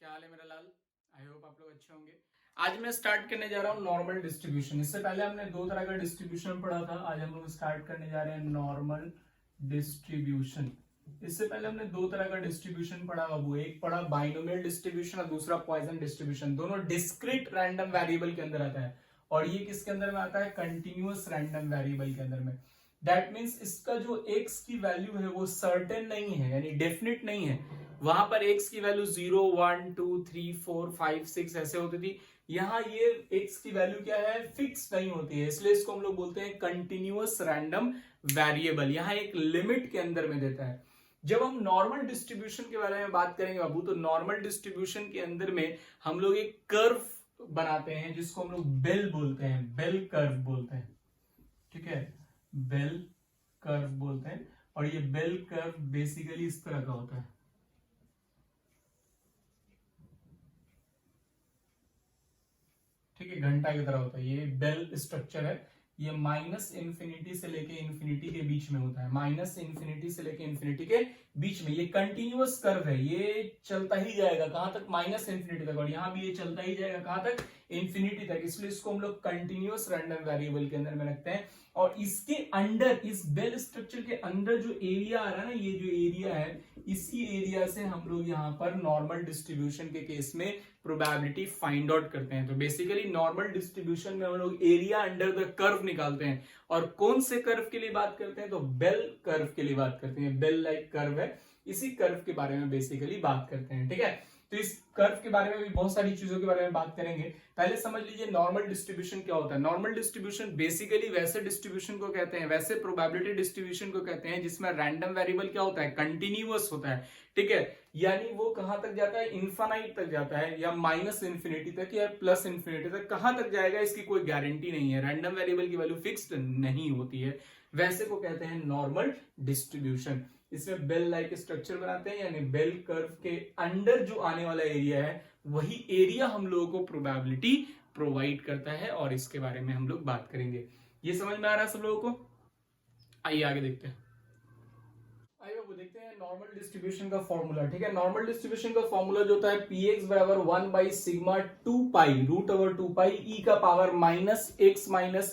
क्या हाल है मेरा लाल। आई होप आप लोग अच्छे होंगे। आज मैं स्टार्ट करने जा रहा हूँ नॉर्मल डिस्ट्रीब्यूशन। इससे पहले हमने दो तरह का डिस्ट्रीब्यूशन पढ़ा था, आज हम लोग स्टार्ट करने जा रहे हैं नॉर्मल डिस्ट्रीब्यूशन। इससे पहले हमने दो तरह का डिस्ट्रीब्यूशन पढ़ा बाबू, एक पढ़ा बाइनोमियल डिस्ट्रीब्यूशन और दूसरा पॉइजन डिस्ट्रीब्यूशन। दोनों डिस्क्रीट रैंडम वेरिएबल के अंदर आता है और ये किसके अंदर में आता है, कंटिन्यूअस रैंडम वेरिएबल के अंदर में। दैट मीन्स इसका जो x की वैल्यू है वो सर्टेन नहीं है, यानी डेफिनेट नहीं है। वहां पर x की वैल्यू 0, 1, 2, 3, 4, 5, 6 ऐसे होती थी। यहाँ ये x की वैल्यू क्या है, फिक्स नहीं होती है, इसलिए इसको हम लोग बोलते हैं कंटिन्यूअस रैंडम वेरिएबल। यहाँ एक लिमिट के अंदर में देता है। जब हम नॉर्मल डिस्ट्रीब्यूशन के बारे में बात करेंगे बाबू, तो नॉर्मल डिस्ट्रीब्यूशन के अंदर में हम लोग एक कर्व बनाते हैं जिसको हम लोग बेल बोलते हैं, बेल कर्व बोलते हैं। ठीक है, बेल कर्व बोलते हैं। और ये बेल कर्व बेसिकली इस तरह का होता है। ठीक है, घंटा की तरह होता है। ये बेल स्ट्रक्चर है। ये माइनस इंफिनिटी से लेके इंफिनिटी के बीच में होता है, माइनस इंफिनिटी से लेके इंफिनिटी के बीच में। ये कंटिन्यूअस कर्व है, ये चलता ही जाएगा कहां तक, माइनस इंफिनिटी तक। और यहां भी ये चलता ही जाएगा कहां तक, इंफिनिटी तक। इसलिए इसको हम लोग कंटिन्यूअस रैंडम वेरिएबल के अंदर में रखते हैं। और इसके अंडर, इस बेल स्ट्रक्चर के अंदर जो एरिया आ रहा है ना, ये जो एरिया है, इसी एरिया से हम लोग यहाँ पर नॉर्मल डिस्ट्रीब्यूशन के केस में प्रोबेबिलिटी फाइंड आउट करते हैं। तो बेसिकली नॉर्मल डिस्ट्रीब्यूशन में हम लोग एरिया अंडर द कर्व निकालते हैं। और कौन से कर्व के लिए बात करते हैं, तो बेल कर्व के लिए बात करते हैं। बेल लाइक कर्व है, इसी कर्व के बारे में बेसिकली बात करते हैं। ठीक है, तो इस कर्व के बारे में भी बहुत सारी चीजों के बारे में बात करेंगे। पहले समझ लीजिए नॉर्मल डिस्ट्रीब्यूशन क्या होता है। नॉर्मल डिस्ट्रीब्यूशन बेसिकली वैसे डिस्ट्रीब्यूशन को कहते हैं, वैसे प्रोबेबिलिटी डिस्ट्रीब्यूशन को कहते हैं जिसमें रैंडम वेरिएबल क्या होता है, कंटिन्यूअस होता है। ठीक है, यानी वो कहां तक जाता है, इन्फानाइट तक जाता है, या माइनस इंफिनिटी तक, या प्लस इंफिनिटी तक। कहां तक जाएगा इसकी कोई गारंटी नहीं है, रैंडम वेरिएबल की वैल्यू फिक्स्ड नहीं होती है। वैसे को कहते हैं नॉर्मल डिस्ट्रीब्यूशन। इसमें बेल लाइक स्ट्रक्चर बनाते हैं, यानी बेल कर्व के अंडर जो आने वाला एरिया है वही एरिया हम लोगों को प्रोबेबिलिटी प्रोवाइड करता है। और इसके बारे में हम लोग बात करेंगे। ये समझ में आ रहा है सब लोगों को? आइए आगे देखते हैं। आइए वो देखते हैं नॉर्मल डिस्ट्रीब्यूशन का फॉर्मूला। ठीक है, नॉर्मल डिस्ट्रीब्यूशन का फॉर्मूला जो होता है px बराबर 1 by sigma 2 pi root over 2 pi e का power minus x minus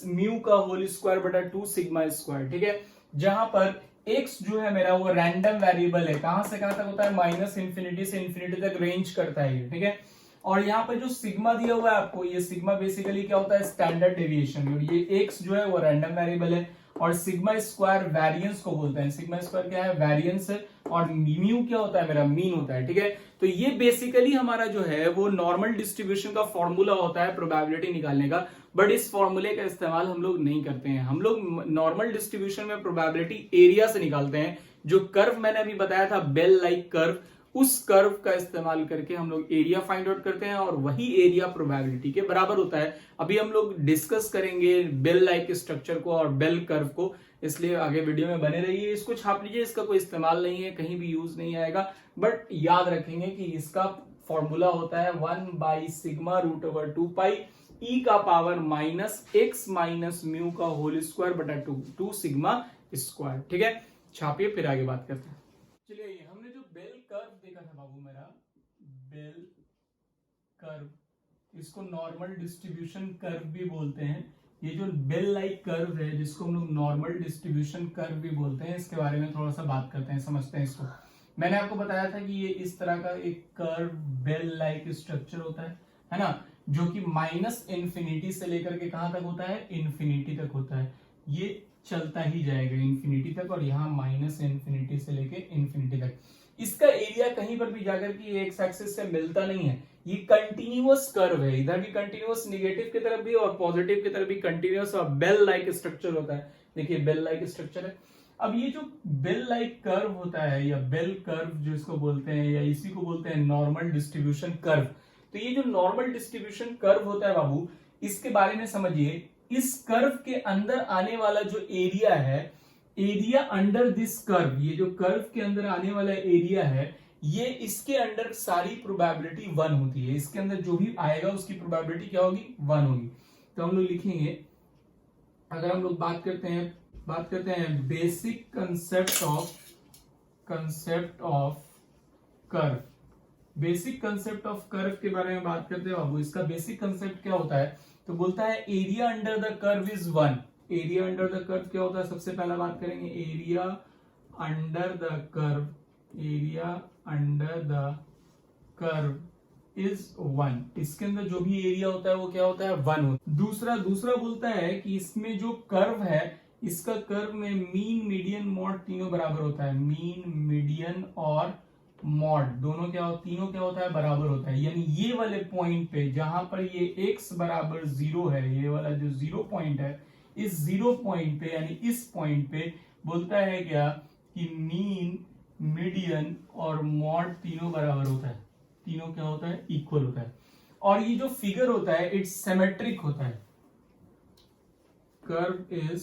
mu का होल स्क्वायर बटा 2 सिग्मा स्क्वायर। ठीक है, जहां पर x जो है मेरा वो रैंडम वेरिएबल है, कहां से कहां तक होता है, माइनस इंफिनिटी से इंफिनिटी तक रेंज करता है। ठीक है, और यहाँ पर जो सिग्मा दिया हुआ है आपको, ये सिग्मा बेसिकली क्या होता है, स्टैंडर्ड डेविएशन। और ये x जो है वो रैंडम वेरिएबल है। और सिग्मा स्क्वायर वेरिएंस को बोलते हैं। सिग्मा स्क्वायर क्या है, वेरिएंस है। और म्यू क्या होता है, मेरा मीन होता है। ठीक है, तो ये बेसिकली हमारा जो है वो नॉर्मल डिस्ट्रीब्यूशन का फॉर्मूला होता है प्रोबेबिलिटी निकालने का। बट इस फॉर्मूले का इस्तेमाल हम लोग नहीं करते हैं। हम लोग नॉर्मल डिस्ट्रीब्यूशन में प्रोबेबिलिटी एरिया से निकालते हैं। जो कर्व मैंने अभी बताया था, बेल लाइक कर्व, उस कर्व का इस्तेमाल करके हम लोग एरिया फाइंड आउट करते हैं और वही एरिया प्रोबेबिलिटी के बराबर होता है। अभी हम लोग डिस्कस करेंगे बेल लाइक स्ट्रक्चर को और बेल कर्व को, इसलिए आगे वीडियो में बने रहिए। इसको छाप लीजिए, इसका कोई इस्तेमाल नहीं है, कहीं भी यूज नहीं आएगा। बट याद रखेंगे कि इसका फॉर्मूला होता है 1 बाई सिग्मा रूट ओवर 2 पाई ई का power minus x minus mu का होल स्क्वायर बटा 2 सिग्मा स्क्वायर। ठीक है, छापिए, फिर आगे बात करते हैं। चलिए, हमने जो बेल कर्व देखा था बाबू, मेरा बेल कर्व, इसको नॉर्मल डिस्ट्रीब्यूशन कर्व भी बोलते हैं। ये जो बेल लाइक कर्व है जिसको हम लोग नॉर्मल डिस्ट्रीब्यूशन कर्व भी बोलते हैं, इसके बारे में थोड़ा सा बात करते हैं, समझते हैं इसको। मैंने आपको बताया था कि ये इस तरह का एक कर्व बेल लाइक स्ट्रक्चर होता है ना, जो कि माइनस इंफिनिटी से लेकर के कहां तक होता है, इंफिनिटी तक होता है। ये चलता ही जाएगा इंफिनिटी तक, और यहाँ माइनस इंफिनिटी से लेके इंफिनिटी तक। इसका एरिया कहीं पर भी जाकर के एक्स एक्सिस से मिलता नहीं है। ये कंटिन्यूअस कर्व है, इधर भी कंटिन्यूअस निगेटिव की तरफ भी और पॉजिटिव की तरफ भी कंटिन्यूअस और बेल लाइक स्ट्रक्चर होता है। देखिए बेल लाइक स्ट्रक्चर है। अब ये जो बेल लाइक कर्व होता है, या बेल कर्व जो इसको बोलते हैं, या इसी को बोलते हैं नॉर्मल डिस्ट्रीब्यूशन कर्व। तो ये जो नॉर्मल डिस्ट्रीब्यूशन कर्व होता है बाबू, इसके बारे में समझिए। इस कर्व के अंदर आने वाला जो एरिया है, एरिया अंडर दिस कर्व, ये जो कर्व के अंदर आने वाला एरिया है, ये इसके अंडर सारी प्रोबेबिलिटी 1 होती है। इसके अंदर जो भी आएगा उसकी प्रोबेबिलिटी क्या होगी, 1 होगी। तो हम लोग लिखेंगे, अगर हम लोग बात करते हैं basic concept of curve. Basic concept of curve के बारे में बात करते हैं बाबू। इसका बेसिक कंसेप्ट क्या होता है, तो बोलता है area under the curve is 1। Area under the curve क्या होता है, सबसे पहला बात करेंगे area under the curve, area under the curve is 1। इसके अंदर जो भी एरिया होता है वो क्या होता है, 1 होता है। दूसरा बोलता है कि इसमें जो कर्व है, इसका कर्व में मीन, मीडियन, मॉड तीनों बराबर होता है। मीन, मीडियन और मॉड दोनों तीनों क्या होता है, बराबर होता है। यानी ये वाले पॉइंट पे जहां पर ये x बराबर 0 है, ये वाला जो 0 पॉइंट है, इस 0 पॉइंट पे यानी इस पॉइंट पे बोलता है क्या कि मीन, मीडियन और मॉड तीनों बराबर होता है। तीनों क्या होता है, इक्वल होता है। और ये जो फिगर होता है इट्स सिमेट्रिक होता है। Curve is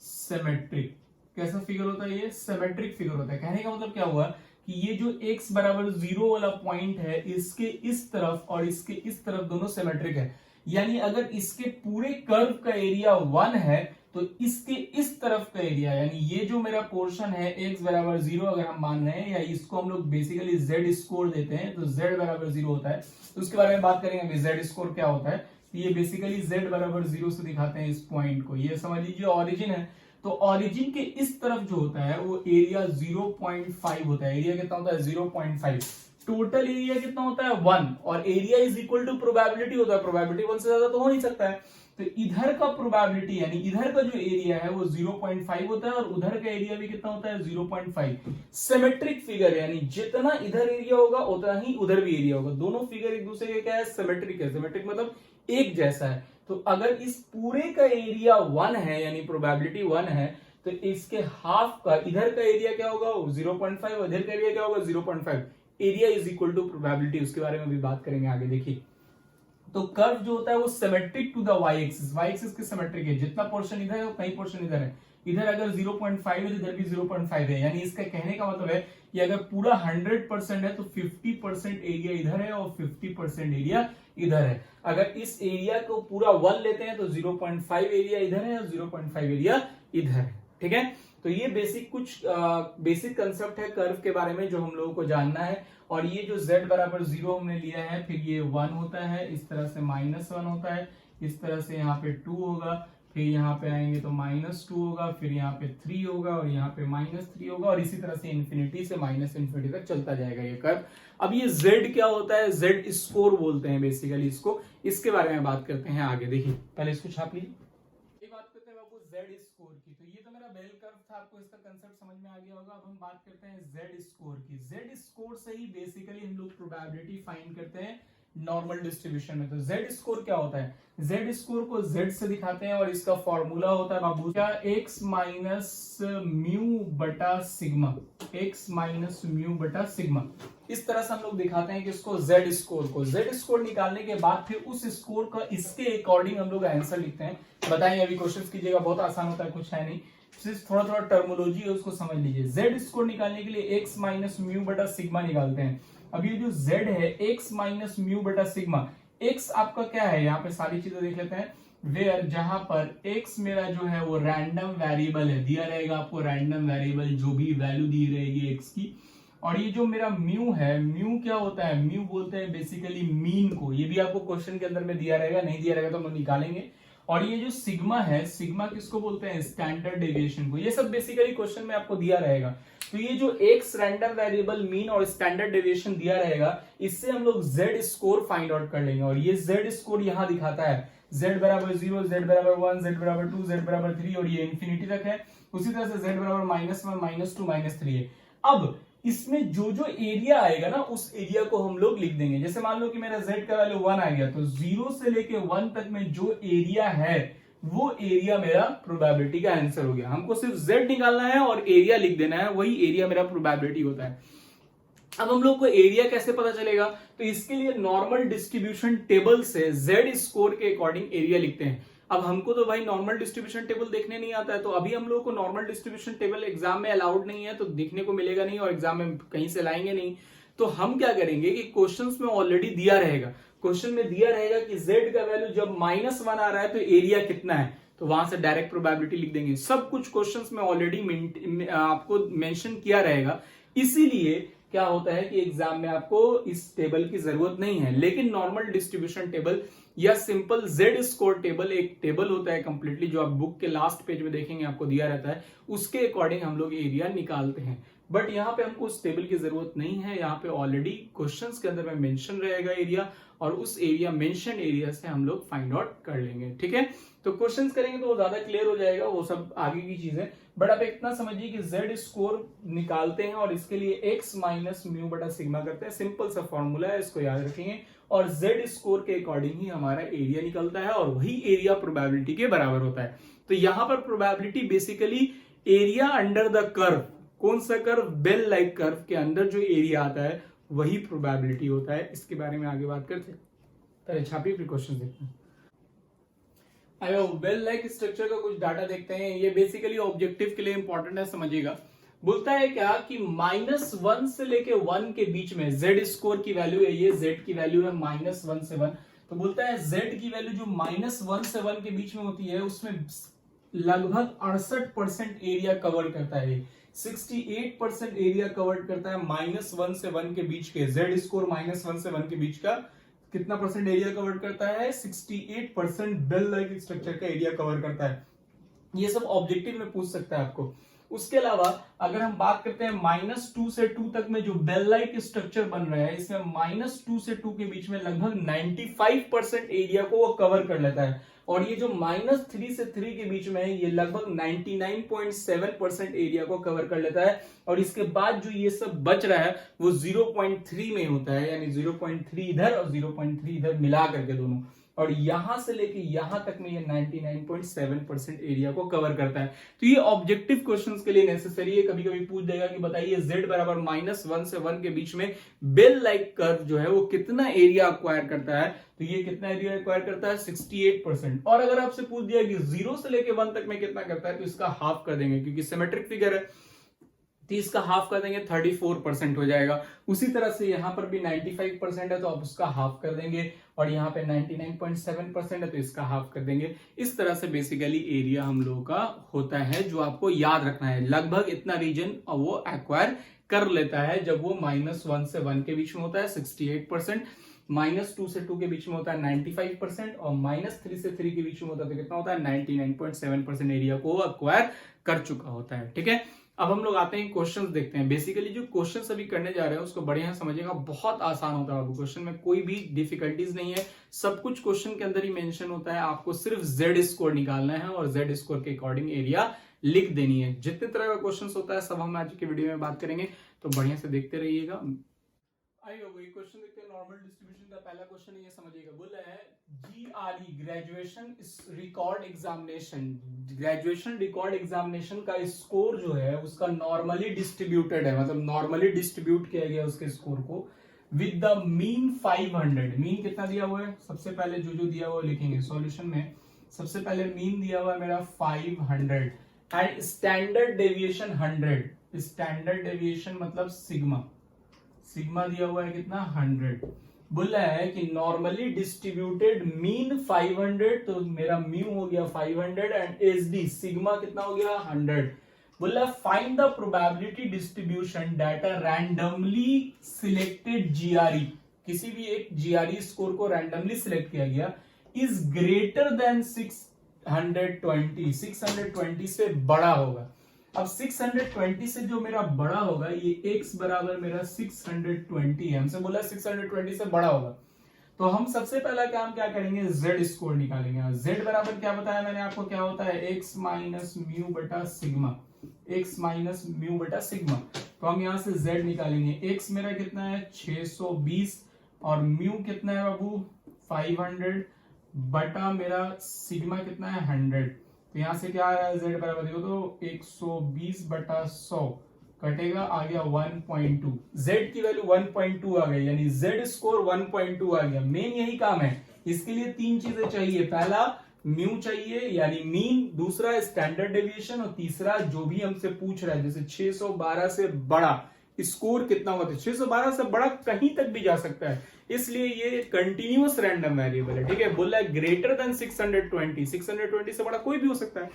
symmetric. कैसा फिगर होता है ये, सिमेट्रिक फिगर होता है। कहने का मतलब क्या हुआ कि ये जो x बराबर 0 वाला पॉइंट है, इसके इस तरफ और इसके इस तरफ दोनों सिमेट्रिक है। यानी अगर इसके पूरे कर्व का एरिया 1 है तो इसके इस तरफ का एरिया, यानी ये जो मेरा पोर्शन है x बराबर 0 अगर हम मान रहे हैं, या इसको हम लोग बेसिकली z स्कोर देते हैं, तो z बराबर 0 होता है। तो उसके बारे में बात करेंगे z स्कोर क्या होता है। ये बेसिकली z बराबर 0 से दिखाते हैं इस पॉइंट को। ये समझ लीजिए ऑरिजिन है, तो ऑरिजिन के इस तरफ जो होता है वो एरिया 0.5 होता है। एरिया कितना होता है, 0.5। टोटल एरिया कितना होता है, 1। और area is equal to probability होता है। प्रोबेबिलिटी 1 से ज्यादा तो हो नहीं सकता है। तो इधर का प्रोबेबिलिटी यानी इधर का जो एरिया है वो 0.5 होता है, और उधर का एरिया भी कितना होता है, 0.5। सिमेट्रिक फिगर यानी जितना इधर एरिया होगा उतना ही उधर भी एरिया होगा। दोनों फिगर एक दूसरे के क्या है, सिमेट्रिक है। सिमेट्रिक मतलब एक जैसा है। तो अगर इस पूरे का एरिया 1 है यानी प्रोबेबिलिटी 1 है, तो इसके हाफ का इधर का एरिया क्या होगा, 0.5, और इधर का एरिया क्या होगा, 0.5। Area is equal to probability. उसके बारे में भी बात करेंगे आगे। देखिए, तो कर्व जो होता है वो symmetric to the Y axis. Y axis के सिमेट्रिक है। जितना पोर्शन इधर है वो कई पोर्शन इधर है। इधर अगर 0.5 है तो इधर भी 0.5 है। यानी इसका कहने का मतलब है कि अगर पूरा 100% है तो 50% एरिया इधर है और 50% एरिया इधर है। अगर इस एरिया को पूरा 1 लेते हैं तो 0.5 एरिया इधर है और 0.5 एरिया इधर है। ठीक है, तो ये बेसिक कंसेप्ट है कर्व के बारे में जो हम लोगों को जानना है। और ये जो z बराबर 0 हमने लिया है, फिर ये 1 होता है, इस तरह से -1 होता है, इस तरह से यहाँ पे 2 होगा, फिर यहाँ पे आएंगे तो -2 होगा, फिर यहाँ पे 3 होगा और यहाँ पे -3 होगा, और इसी तरह से इन्फिनिटी से -इन्फिनिटी तक चलता जाएगा ये कर्व। अब ये z क्या होता है, z स्कोर बोलते हैं बेसिकली इसको। इसके बारे में बात करते हैं आगे। देखिए, पहले इसको छाप लीजिए। Z स्कोर की, तो ये तो मेरा बेल कर्व था, आपको इसका कंसेप्ट समझ में आ गया होगा। अब हम बात करते हैं Z स्कोर की। Z स्कोर से ही बेसिकली हम लोग प्रोबेबिलिटी फाइंड करते हैं नॉर्मल डिस्ट्रीब्यूशन में। तो Z स्कोर क्या होता है, Z स्कोर को Z से दिखाते हैं और इसका फॉर्मूला होता है बाबू क्या, x माइनस म्यू बटा सिग्मा। x माइनस म्यू बटा सिग्मा। इस तरह से हम लोग दिखाते हैं कि इसको Z स्कोर को। Z स्कोर निकालने के बाद फिर उस स्कोर का इसके अकॉर्डिंग हम लोग आंसर लिखते हैं। बताएंगे अभी, क्वेश्चन कीजिएगा, बहुत आसान होता है, कुछ है नहीं, सिर्फ थोड़ा थोड़ा टर्मोलॉजी है उसको समझ लीजिए। Z स्कोर निकालने के लिए x माइनस म्यू बटा सिग्मा निकालते हैं। अब ये जो Z है, x माइनस म्यू बटा सिग्मा, x आपका क्या है, यहाँ पे सारी चीजें देख लेते हैं। वेयर, जहां पर x मेरा जो है वो रैंडम वेरिएबल है, दिया रहेगा आपको रैंडम वेरिएबल, जो भी वैल्यू दी रहेगी x की। और ये जो मेरा म्यू है, म्यू क्या होता है, म्यू बोलते हैं बेसिकली मीन को। ये भी आपको क्वेश्चन के अंदर में दिया रहेगा, नहीं दिया रहेगा तो हम लोग निकालेंगे। और ये जो सिग्मा है, सिग्मा किसको बोलते हैं, स्टैंडर्ड डेविएशन को। ये सब बेसिकली क्वेश्चन में आपको दिया रहेगा। तो ये जो एक्स रैंडम वेरिएबल, मीन और स्टैंडर्ड डेविएशन दिया रहेगा, इससे हम लोग Z स्कोर फाइंड आउट कर लेंगे। और ये Z स्कोर यहां दिखाता है, Z बराबर 0, Z बराबर 1, Z बराबर 2, Z बराबर 3, और ये इंफिनिटी तक है। उसी तरह से Z बराबर -1, -2, -3 है। अब इसमें जो जो एरिया आएगा ना, उस एरिया को हम लोग लिख देंगे। जैसे मान लो कि मेरा Z का वैल्यू 1 आ गया, तो 0 से लेके 1 तक में जो एरिया है वो एरिया मेरा प्रोबेबिलिटी का आंसर हो गया। हमको सिर्फ Z निकालना है और एरिया लिख देना है, वही एरिया मेरा प्रोबेबिलिटी होता है। अब हम लोग को एरिया कैसे पता चलेगा, तो इसके लिए नॉर्मल डिस्ट्रीब्यूशन टेबल से Z स्कोर के अकॉर्डिंग एरिया लिखते हैं। अब हमको तो भाई नॉर्मल डिस्ट्रीब्यूशन टेबल देखने नहीं आता है, तो अभी हम लोगों को नॉर्मल डिस्ट्रीब्यूशन टेबल एग्जाम में अलाउड नहीं है, तो देखने को मिलेगा नहीं और एग्जाम में कहीं से लाएंगे नहीं। तो हम क्या करेंगे कि क्वेश्चंस में ऑलरेडी दिया रहेगा, क्वेश्चन में दिया रहेगा कि Z का वैल्यू जब -1 आ रहा है तो एरिया कितना है, तो वहां से डायरेक्ट प्रोबेबिलिटी लिख देंगे। सब कुछ क्वेश्चंस में ऑलरेडी आपको मेंशन किया रहेगा। इसीलिए क्या होता है कि एग्जाम में आपको इस टेबल की जरूरत नहीं है, लेकिन नॉर्मल डिस्ट्रीब्यूशन टेबल या सिंपल जेड स्कोर टेबल एक टेबल होता है कंप्लीटली, जो आप बुक के लास्ट पेज में देखेंगे आपको दिया रहता है, उसके अकॉर्डिंग हम लोग एरिया निकालते हैं। बट यहाँ पे हमको उस टेबल की जरूरत नहीं है, यहाँ पे ऑलरेडी क्वेश्चंस के अंदर में मेंशन रहेगा एरिया, और उस एरिया मेंशन एरिया से हम लोग फाइंड आउट कर लेंगे। ठीक है, तो क्वेश्चंस करेंगे तो वो ज्यादा क्लियर हो जाएगा, वो सब आगे की चीजें। बट आप इतना समझिए कि जेड स्कोर निकालते हैं और इसके लिए एक्स माइनस म्यू बटा सिग्मा करते हैं, सिंपल सा फॉर्मूला है, इसको याद रखेंगे। और जेड स्कोर के अकॉर्डिंग ही हमारा एरिया निकलता है, और वही एरिया प्रोबेबिलिटी के बराबर होता है। तो यहां पर probability basically area under the curve, कौन सा कर्व, बेल लाइक कर्व के अंदर जो एरिया आता है वही प्रोबेबिलिटी होता है। इसके बारे में आगे बात करते हैं, पहले छापी फिर क्वेश्चन देखते हैं। आयो बेल लाइक स्ट्रक्चर का कुछ डाटा देखते हैं, ये बेसिकली ऑब्जेक्टिव के लिए इंपॉर्टेंट है, समझिएगा। बोलता है क्या कि -1 से लेके 1 के बीच में जेड स्कोर की वैल्यू है, ये जेड की वैल्यू है -1 से 1। तो बोलता है जेड की वैल्यू जो -1 से 1 के बीच में होती है उसमें लगभग 68% एरिया कवर करता है, 68% एरिया कवर करता है -1 से 1 के बीच के। जेड स्कोर -1 से 1 के बीच का कितना परसेंट एरिया कवर करता है, 68% बेल लाइक स्ट्रक्चर का एरिया कवर करता है। ये सब ऑब्जेक्टिव में पूछ सकता है आपको। उसके अलावा अगर हम बात करते हैं -2 से 2 तक में जो बेल लाइक स्ट्रक्चर बन रहा है, इसमें -2 से 2 के बीच में लगभग 95% एरिया को वो कवर कर लेता है। और ये जो -3 से 3 के बीच में है, ये लगभग 99.7% एरिया को कवर कर लेता है। और इसके बाद जो ये सब बच रहा है वो 0.3 में होता है, यानी 0.3 इधर और 0.3 इधर मिला करके दोनों, और यहां से लेके यहां तक में ये 99.7% एरिया को कवर करता है। तो ये ऑब्जेक्टिव क्वेश्चंस के लिए नेसेसरी है। कभी कभी पूछ देगा कि बताइए z बराबर -1 से 1 के बीच में बेल लाइक कर्व जो है वो कितना एरिया एक्वायर करता है, तो ये कितना एरिया एक्वायर करता है, 68%। और अगर आपसे पूछ दिया कि 0 से लेके 1 तक में कितना करता है, तो इसका हाफ कर देंगे, क्योंकि सिमेट्रिक फिगर है, 30 का हाफ कर देंगे 34% हो जाएगा। उसी तरह से यहां पर भी 95% है तो आप उसका हाफ कर देंगे, और यहाँ पे 99.7% है तो इसका हाफ कर देंगे। इस तरह से बेसिकली एरिया हम लोगों का होता है, जो आपको याद रखना है। लगभग इतना रीजन वो एक्वायर कर लेता है जब वो -1 से 1 के बीच में होता है 68%, -2 से 2 के बीच में होता है 95%, और -3 से 3 के बीच में होता है तो कितना होता है 99.7% एरिया को एक्वायर कर चुका होता है। ठीक है, अब हम लोग आते हैं क्वेश्चंस देखते हैं। बेसिकली जो क्वेश्चंस अभी करने जा रहे हैं उसको बढ़िया समझिएगा, बहुत आसान होता है। क्वेश्चन में कोई भी डिफिकल्टीज नहीं है, सब कुछ क्वेश्चन के अंदर ही मेंशन होता है। आपको सिर्फ जेड स्कोर निकालना है और जेड स्कोर के अकॉर्डिंग एरिया लिख देनी है। जितने तरह का क्वेश्चन होता है सब हम आज के वीडियो में बात करेंगे, तो बढ़िया से देखते रहिएगा। आइए क्वेश्चन देखते हैं। नॉर्मल डिस्ट्रीब्यूशन का पहला क्वेश्चन ये समझिएगा, बोल रहा है GRE graduation record examination, graduation record examination का स्कोर जो है उसका नॉर्मली डिस्ट्रीब्यूटेड है, मतलब नॉर्मली डिस्ट्रीब्यूट किया गया उसके स्कोर को विद द मीन 500। मीन कितना दिया हुआ है, सबसे पहले जो दिया हुआ लिखेंगे सॉल्यूशन में। सबसे पहले मीन दिया हुआ है मेरा 500 and standard deviation 100। Standard deviation मतलब सिग्मा, सिग्मा दिया हुआ है कितना 100। बोल रहा है कि नॉर्मली डिस्ट्रीब्यूटेड मीन 500, तो मेरा म्यू हो गया 500 एंड एसडी सिग्मा कितना हो गया 100। बोल रहा है find the probability distribution data randomly selected GRE, किसी भी एक GRE स्कोर को रैंडमली सिलेक्ट किया गया, इज ग्रेटर देन 620, 620 से बड़ा होगा। अब 620 से जो मेरा बड़ा होगा, ये x बराबर मेरा 620 है, हमसे बोला 620 से बड़ा होगा, तो हम सबसे पहला काम क्या करेंगे, z स्कोर निकालेंगे। z बराबर क्या बताया मैंने आपको, क्या होता है x माइनस म्यू बटा सिग्मा, x माइनस म्यू बटा सिग्मा। तो हम यहां से z निकालेंगे। x मेरा कितना है 620 और म्यू कितना है बाबू 500 बटा मेरा सिग्मा कितना है 100। तो यहां से क्या आ रहा है z बराबर, देखो तो 120 बटा 100 कटेगा, आ गया 1.2। z की वैल्यू 1.2 आ गई, यानी z स्कोर 1.2 आ गया। मेन यही काम है, इसके लिए तीन चीजें चाहिए, पहला म्यू चाहिए यानी मीन, दूसरा स्टैंडर्ड डेविएशन, और तीसरा जो भी हमसे पूछ रहा है, जैसे 612 से बड़ा स्कोर कितना होगा, 612 से बड़ा कहीं तक भी जा सकता है, इसलिए ये कंटिन्यूअस रैंडम वेरिएबल है। ठीक है, बोल रहा है ग्रेटर देन 620, 620 से बड़ा कोई भी हो सकता है।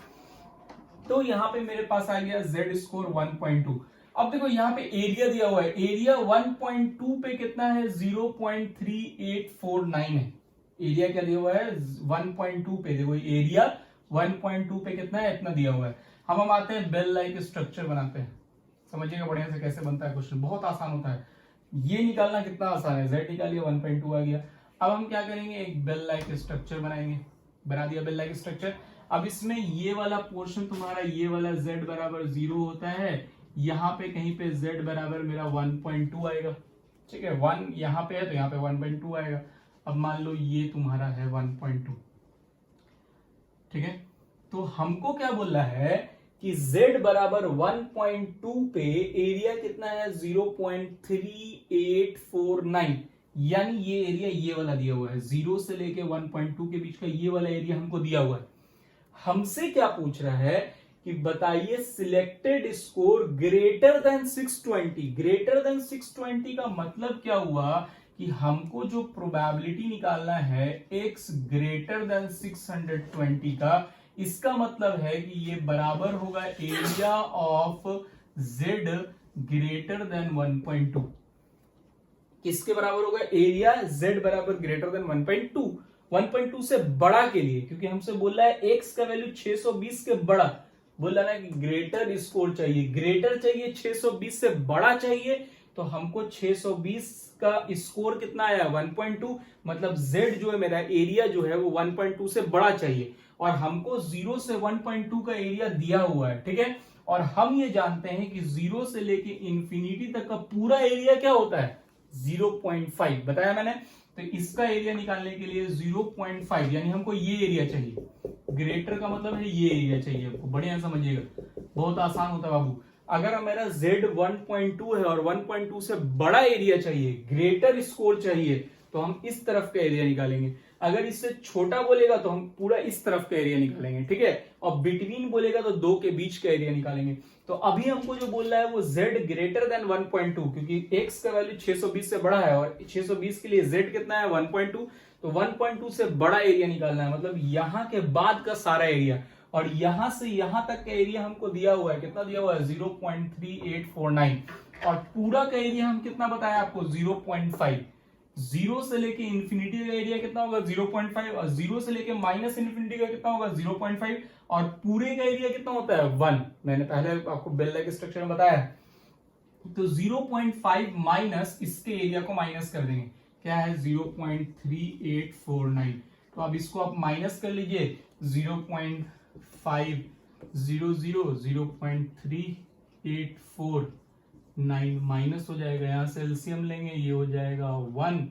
तो यहां पे मेरे पास आ गया z स्कोर 1.2। अब देखो यहाँ पे एरिया दिया हुआ है, एरिया 1.2 पे कितना है 0.3849 है। एरिया क्या दिया हुआ है 1.2 पे, देखो एरिया 1.2 पे कितना है, इतना दिया हुआ है। हम आते हैं बेल लाइक स्ट्रक्चर बनाते हैं, समझिएगा बढ़िया से कैसे बनता है क्वेश्चन, बहुत आसान होता है। ये निकालना कितना आसान है, z निकालिए 1.2 आ गया। अब हम क्या करेंगे, एक बेल लाइक स्ट्रक्चर बनाएंगे, बना दिया बेल लाइक स्ट्रक्चर। अब इसमें ये वाला पोर्शन तुम्हारा, ये वाला z बराबर 0 होता है, यहाँ पे कहीं पे z बराबर मेरा 1.2 आएगा, ठीक है। 1 यहाँ पे है तो यहाँ पे 1.2 आएगा। अब मान लो ये तुम्हारा है 1.2, ठीक है। तो हमको क्या बोल रहा है कि z बराबर 1.2 पे एरिया कितना है 0.3849, यानी ये एरिया ये वाला दिया हुआ है, 0 से लेके 1.2 के बीच का ये वाला एरिया हमको दिया हुआ है। हमसे क्या पूछ रहा है कि बताइए selected score greater than 620। Greater than 620 का मतलब क्या हुआ कि हमको जो प्रोबेबिलिटी निकालना है x ग्रेटर देन 620 का, इसका मतलब है कि ये बराबर होगा area of z greater than 1.2। किसके बराबर होगा, एरिया z बराबर ग्रेटर देन 1.2, 1.2 से बड़ा के लिए, क्योंकि हमसे बोल रहा है x का वैल्यू 620 के बड़ा, बोल रहा है कि ग्रेटर स्कोर चाहिए, ग्रेटर चाहिए 620 से बड़ा चाहिए। तो हमको 620 का स्कोर कितना आया 1.2, मतलब z जो है मेरा एरिया जो है वो 1.2 से बड़ा चाहिए, और हमको 0 से 1.2 का एरिया दिया हुआ है, ठीक है। और हम ये जानते हैं कि 0 से लेके इंफिनिटी तक का पूरा एरिया क्या होता है 0.5, बताया मैंने। तो इसका एरिया निकालने के लिए 0.5, यानी हमको ये एरिया चाहिए, ग्रेटर का मतलब है ये एरिया चाहिए आपको, बढ़िया समझिएगा, बहुत आसान होता है बाबू। अगर मेरा z 1.2 है और 1.2 से बड़ा एरिया चाहिए, ग्रेटर स्कोर चाहिए, तो हम इस तरफ का एरिया निकालेंगे। अगर इससे छोटा बोलेगा तो हम पूरा इस तरफ का एरिया निकालेंगे, ठीक है। और बिटवीन बोलेगा तो दो के बीच का एरिया निकालेंगे। तो अभी हमको जो बोल रहा है वो z ग्रेटर देन 1.2, क्योंकि x का वैल्यू 620 से बड़ा है और 620 के लिए z कितना है 1.2, तो 1.2 से बड़ा एरिया निकालना है, मतलब यहां के बाद का सारा एरिया, और यहां से यहां तक का एरिया हमको दिया हुआ है, कितना दिया हुआ है 0.3849, और पूरा का एरिया हम कितना बताया आपको 0.5। 0 से लेके इंफिनिटी का एरिया कितना होगा 0.5, और 0 से लेके माइनस इंफिनिटी का कितना होगा 0.5, और पूरे का एरिया कितना होता है 1। मैंने पहले आपको बेल लाइक स्ट्रक्चर में बताया। तो 0.5 माइनस इसके एरिया को माइनस कर देंगे, क्या है 0.3849। तो अब इसको आप माइनस कर लीजिए, 0.500 0.3849 माइनस हो जाएगा, यहां से एलसीएम लेंगे, ये हो जाएगा 1,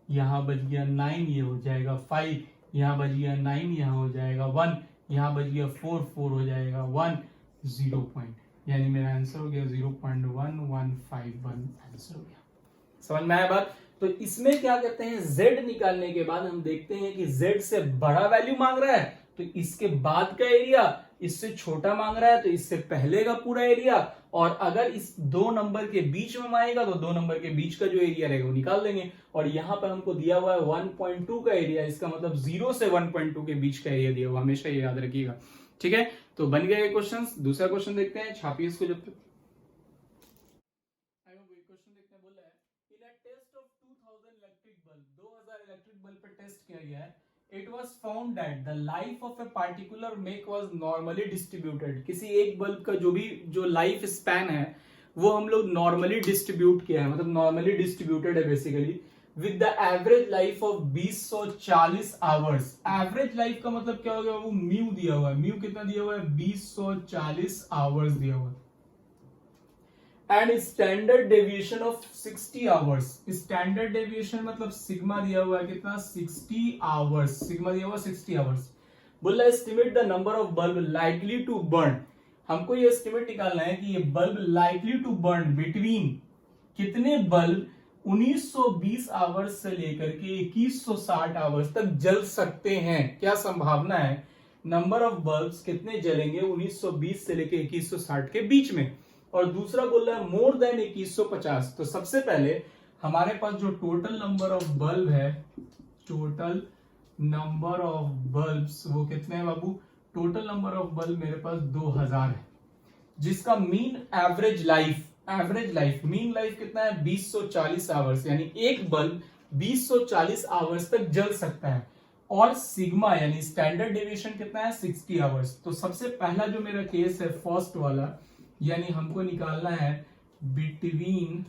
यहां बच गया 9, ये हो जाएगा 5, यहां बच गया 9, यहां हो जाएगा 1, यहां बच गया 4, 4 हो जाएगा 1, 0 पॉइंट, यानी मेरा आंसर हो गया 0.1151 आंसर हो गया। समझ में आया बात। तो इसमें क्या करते हैं, z निकालने के बाद हम देखते हैं कि z से बड़ा वैल्यू मांग रहा है तो इसके बाद का एरिया, इससे छोटा मांग रहा है तो इससे पहले का पूरा एरिया, और अगर इस दो नंबर के बीच में मांगेगा तो दो नंबर के बीच का जो एरिया रहेगा वो निकाल देंगे। और यहां पर हमको दिया हुआ है 1.2 का एरिया, इसका मतलब 0 से 1.2 के बीच का एरिया दिया हुआ, हमेशा ये याद रखिएगा, ठीक है। तो बन गया ये क्वेश्चन। दूसरा क्वेश्चन देखते हैं, छापिए इसको जब तक। क्वेश्चन देखते हैं, बोल रहा है in a test of 2000 electric bulb, 2000 electric bulb पे टेस्ट किया गया है, it was found that the life of a particular make was normally distributed. किसी एक बल्ब का जो लाइफ स्पैन है वो हम लोग नॉर्मली डिस्ट्रीब्यूट किया है, मतलब नॉर्मली डिस्ट्रीब्यूटेड है basically, with the average life of 2040 hours. Average life का मतलब क्या हो गया, वो म्यू दिया हुआ है, म्यू कितना दिया हुआ है 2040 आवर्स दिया हुआ है, and standard deviation of 60 hours. Standard deviation मतलब सिग्मा दिया हुआ है कितना 60 आवर्स, सिग्मा दिया हुआ 60 आवर्स। बोल रहा है estimate the number of bulb likely to burn. हमको ये एस्टिमेट निकालना है कि ये bulb likely to burn between कितने बल्ब 1920 आवर्स से लेकर के 2160 आवर्स तक जल सकते हैं, क्या संभावना है, नंबर ऑफ बल्ब्स कितने जलेंगे 1920 से लेकर 2160 के बीच में। और दूसरा बोल रहा है मोर देन 2150। तो सबसे पहले हमारे पास जो टोटल नंबर ऑफ बल्ब है, टोटल नंबर ऑफ बल्ब्स वो कितने हैं बाबू, टोटल नंबर ऑफ बल्ब मेरे पास 2000 है, जिसका mean average life average life, mean life कितना है 2040 आवर्स, यानी एक बल्ब 2040 आवर्स तक जल सकता है। और सिग्मा यानी स्टैंडर्ड डेविएशन कितना है 60 आवर्स। तो सबसे पहला जो मेरा केस है फर्स्ट वाला, यानी हमको निकालना है बिटवीन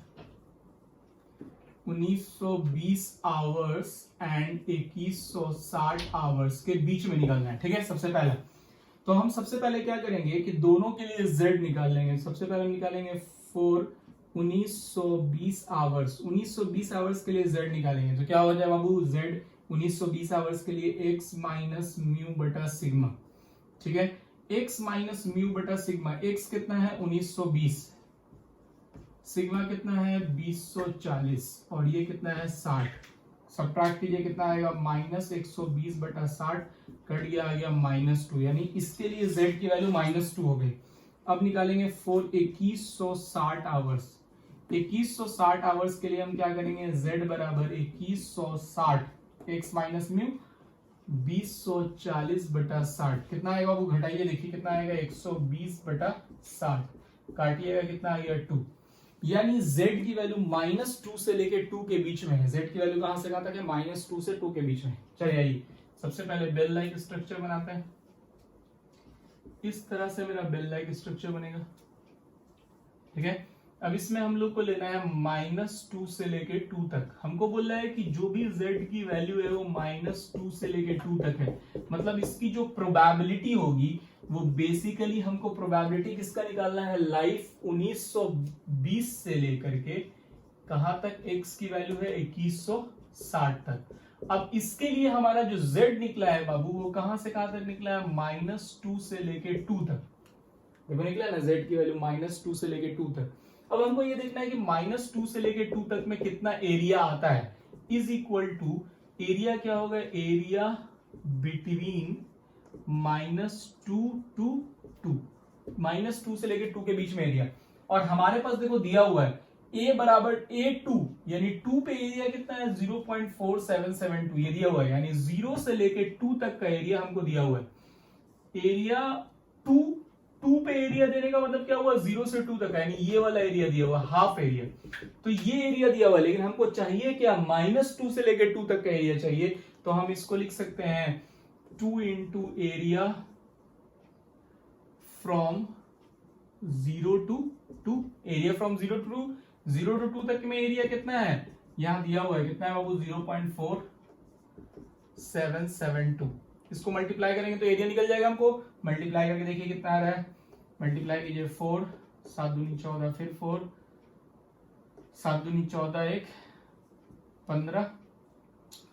1920 आवर्स एंड 2160 आवर्स के बीच में निकालना है। ठीक है, सबसे पहला तो हम सबसे पहले क्या करेंगे कि दोनों के लिए z निकाल लेंगे। सबसे पहले हम निकालेंगे फॉर 1920 आवर्स, 1920 आवर्स के लिए z निकालेंगे। तो क्या हो जाए बाबू, z 1920 आवर्स के लिए x माइनस म्यू बटा सिग्मा। ठीक है, x माइनस म्यू बटा सिग्मा, x कितना है 1920, सिग्मा कितना है 2040 और ये कितना है 60। सब्ट्रैक्ट कीजिए कितना आएगा माइनस 120 बटा 60, कट गया आ गया -2, यानी इसके लिए z की वैल्यू -2 हो गई। अब निकालेंगे फॉर 2160 आवर्स, 2160 आवर्स के लिए हम क्या करेंगे, z बराबर 2160 x माइनस म्यू 2040 बटा 60, कितना आएगा बाबू घटाइए, देखिए कितना आएगा 120 बटा 60, काटिएगा कितना आ गया 2, यानी z की वैल्यू -2 से लेके 2 के बीच में है। z की वैल्यू कहां से कहां तक है, -2 से 2 के बीच में। चलिए आइए सबसे पहले बेल लाइक स्ट्रक्चर बनाते हैं। इस तरह से मेरा बेल लाइक स्ट्रक्चर बनेगा। ठीक है, अब इसमें हम लोग को लेना है -2 से लेके 2 तक। हमको बोल रहा है कि जो भी z की वैल्यू है वो -2 से लेके 2 तक है, मतलब इसकी जो प्रोबेबिलिटी होगी वो बेसिकली हमको प्रोबेबिलिटी किसका निकालना है, लाइफ 1920 से लेकर के कहां तक, x की वैल्यू है 2160 तक। अब इसके लिए हमारा जो z निकला है बाबू वो कहां से कहां तक निकला है, -2 से लेके 2 तक। देखो निकला ना z की वैल्यू -2 से लेके 2 तक। अब हमको ये देखना है कि -2 से लेके 2 तक में कितना एरिया आता है, इज इक्वल टू एरिया क्या होगा, एरिया बिटवीन -2 to 2, -2 से लेके 2 के बीच में एरिया। और हमारे पास देखो दिया हुआ है a बराबर a2, यानी 2 पे एरिया कितना है 0.4772, ये दिया हुआ है, यानी 0 से लेके 2 तक का एरिया हमको दिया हुआ है। एरिया 2 पे एरिया देने का मतलब क्या हुआ, 0 से 2 तक का, यानी ये वाला एरिया दिया हुआ हाफ एरिया। तो ये एरिया दिया हुआ, लेकिन हमको चाहिए क्या, -2 से लेके 2 तक का एरिया चाहिए। तो हम इसको लिख सकते हैं 2 into area from 0 to 2, area from 0 to 2 तक में एरिया कितना है, यहां दिया हुआ है कितना है बाबू 0.4772। इसको मल्टीप्लाई करेंगे तो एरिया निकल जाएगा हमको। मल्टीप्लाई करके देखिए कितना आ रहा है, मल्टीप्लाई कीजिए 4 7 दूनी 14, फिर 4 7 दूनी 14 1 15,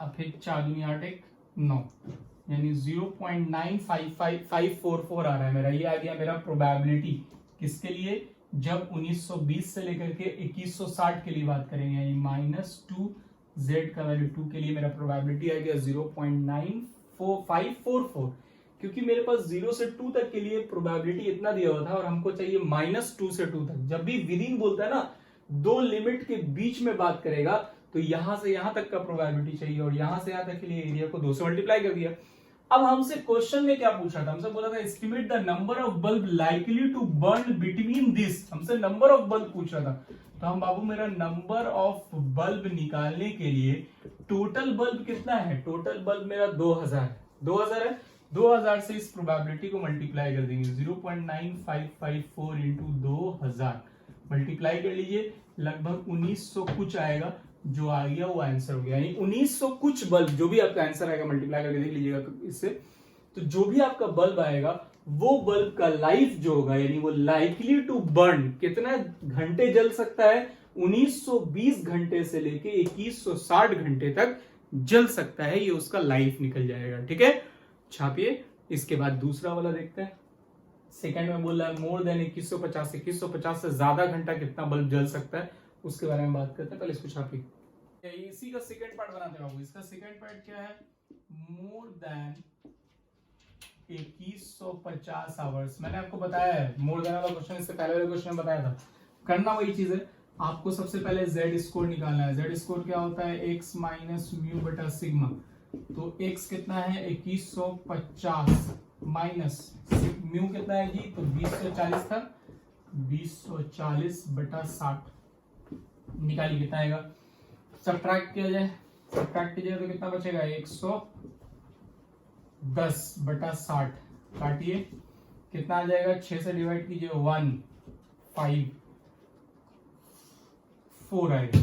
अब फिर 4 दूनी 8 1 9, यानी 0.955544 आ रहा है मेरा। ये आ गया मेरा प्रोबेबिलिटी किसके लिए, जब 1920 से लेकर के 2160 के लिए बात करेंगे, यानी -2 z का वैल्यू 2 के लिए मेरा प्रोबेबिलिटी आ गया 0.9544, क्योंकि मेरे पास 0 से 2 तक के लिए प्रोबेबिलिटी इतना दिया हुआ था और हमको चाहिए -2 से 2 तक। जब भी विदिन बोलता है ना, दो लिमिट के बीच में बात करेगा, तो यहां से यहां तक का प्रोबेबिलिटी चाहिए और यहां से यहां तक के लिए एरिया को 2 से मल्टीप्लाई कर दिया। अब हमसे क्वेश्चन में क्या पूछा था, हमसे बोला था estimate the number of bulb likely to burn between this, हमसे नंबर ऑफ बल्ब पूछ रहा था। तो हम बाबू मेरा नंबर ऑफ बल्ब निकालने के लिए टोटल बल्ब कितना है, टोटल बल्ब मेरा 2000 है, 2000 है, 2000 से इस प्रोबेबिलिटी को मल्टीप्लाई कर देंगे 0.9554 इंटू 2000 मल्टीप्लाई कर लीजिए, लगभग 1900 कुछ आएगा, जो आ गया वो आंसर हो गया। यानी 1900 कुछ बल्ब, जो भी आपका आंसर आएगा मल्टीप्लाई करके देख लीजिएगा इससे, तो जो भी आपका बल्ब आएगा वो बल्ब का लाइफ जो होगा, यानी वो लाइकली टू बर्न कितना घंटे जल सकता है, 1920 घंटे से लेके 2160 घंटे तक जल सकता है, ये उसका लाइफ निकल जाएगा। ठीक है, छापिए। इसके बाद दूसरा वाला देखते हैं। सेकंड में बोल रहा है मोर देन 2150 से ज्यादा घंटा कितना बल्ब जल सकता है, उसके बारे में बात करते हैं। पहले इसको छापिए। इसी का सेकंड पार्ट बनाते हैं। इसका सेकंड पार्ट क्या है, मोर देन 2150 आवर्स। मैंने आपको बताया है मोर देन वाला क्वेश्चन, इससे पहले वाले क्वेश्चन में बताया था। करना वही चीज है, आपको सबसे पहले z स्कोर निकालना है। z स्कोर क्या होता है, x माइनस म्यू बटा सिग्मा। तो x कितना है 2150 माइनस म्यू कितना है जी, तो 2040 था, 2040/60 निकालिए कितना आएगा। सब्ट्रैक्ट किया जाए, सब्ट्रैक्ट कीजिएगा तो कितना बचेगा 110/60 काटिए कितना आ जाएगा, 6 से डिवाइड कीजिए 154 आएगा,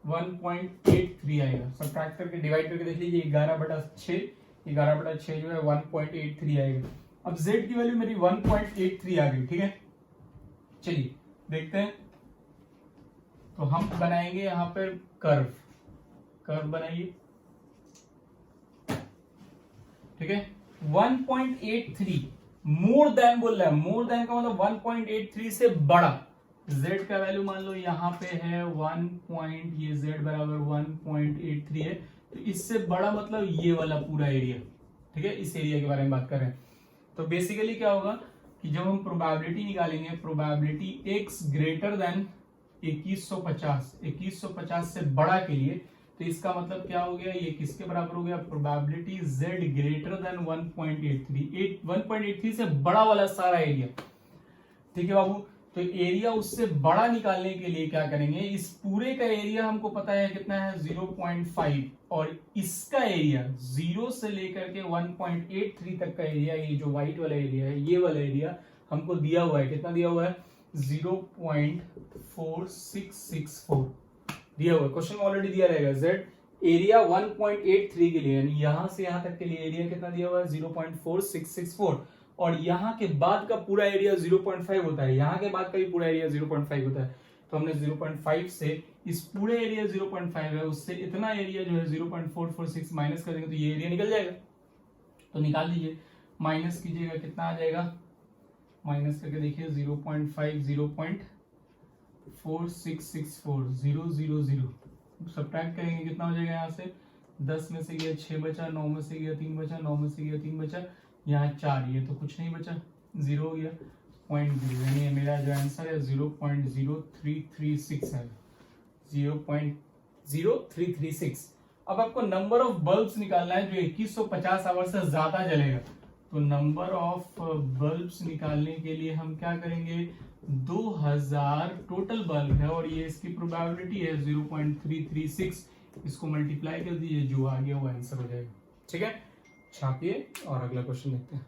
1.83 आएगा। सब्ट्रैक्ट करके डिवाइड करके देख लीजिए 11/6, 11/6 जो है 1.83 आएगा। अब z की वैल्यू मेरी 1.83 आ गई, ठीक है। चलिए देखते हैं, तो हम बनाएंगे यहां पर कर्व, कर्व बनाइए, ठीक है। 1.83 मोर देन बोल रहा है, मोर देन का मतलब 1.83 से बड़ा। z का वैल्यू मान लो यहाँ पे है 1. ये z बराबर 1.83 है, तो इससे बड़ा मतलब ये वाला पूरा एरिया, ठीक है। इस एरिया के बारे में बात कर रहे हैं। तो बेसिकली क्या होगा कि जब हम प्रोबेबिलिटी निकालेंगे, प्रोबेबिलिटी x ग्रेटर देन 2150 से बड़ा के लिए, तो इसका मतलब क्या हो गया, ये किसके बराबर हो गया, प्रोबेबिलिटी z ग्रेटर देन 1.83 से बड़ा वाला सारा एरिया, ठीक है बाबू। तो एरिया उससे बड़ा निकालने के लिए क्या करेंगे, इस पूरे का एरिया हमको पता है कितना है 0.5, और इसका एरिया 0 से लेकर के 1.83 तक का एरिया, ये जो व्हाइट वाला एरिया है, ये वाला एरिया हमको दिया हुआ है, कितना दिया हुआ है 0.4664 दिया हुआ है। क्वेश्चन में ऑलरेडी दिया रहेगा z एरिया 1.83 के लिए, यानी यहां से यहां तक के लिए एरिया कितना दिया हुआ है 0.4664, और यहाँ के बाद का पूरा एरिया 0.5 होता है, यहाँ के बाद का भी पूरा एरिया 0.5 होता है। तो हमने 0.5 से इस पूरे एरिया 0.5 है, उससे इतना एरिया जो है 0.446 माइनस कर देंगे तो ये एरिया निकल जाएगा। तो निकाल दीजिए, माइनस कीजिएगा कितना आ जाएगा, माइनस करके देखिए 0.5 0.4664 000 सब्ट्रैक्ट करेंगे कितना हो जाएगा, यहाँ से 10 में से गया 6 बचा, 9 में से गया 3 बचा, 9 में से गया 3 बचा, यहाँ 4, ये तो कुछ नहीं बचा, 0 हो गया, 0.0, यानी मेरा जो आंसर है 0.0336 है, 0.0336। अब आपको नंबर ऑफ बल्ब्स निकालना है जो 2150 आवर से ज्यादा जलेगा। तो नंबर ऑफ बल्ब्स निकालने के लिए हम क्या करेंगे, 2000 टोटल बल्ब है और ये इसकी प्रोबेबिलिटी है 0.336, इसको मल्टीप्लाई कर दीजिए, जो आ गया वो आंसर हो जाएगा, ठीक है। छापिए और अगला क्वेश्चन देखते हैं।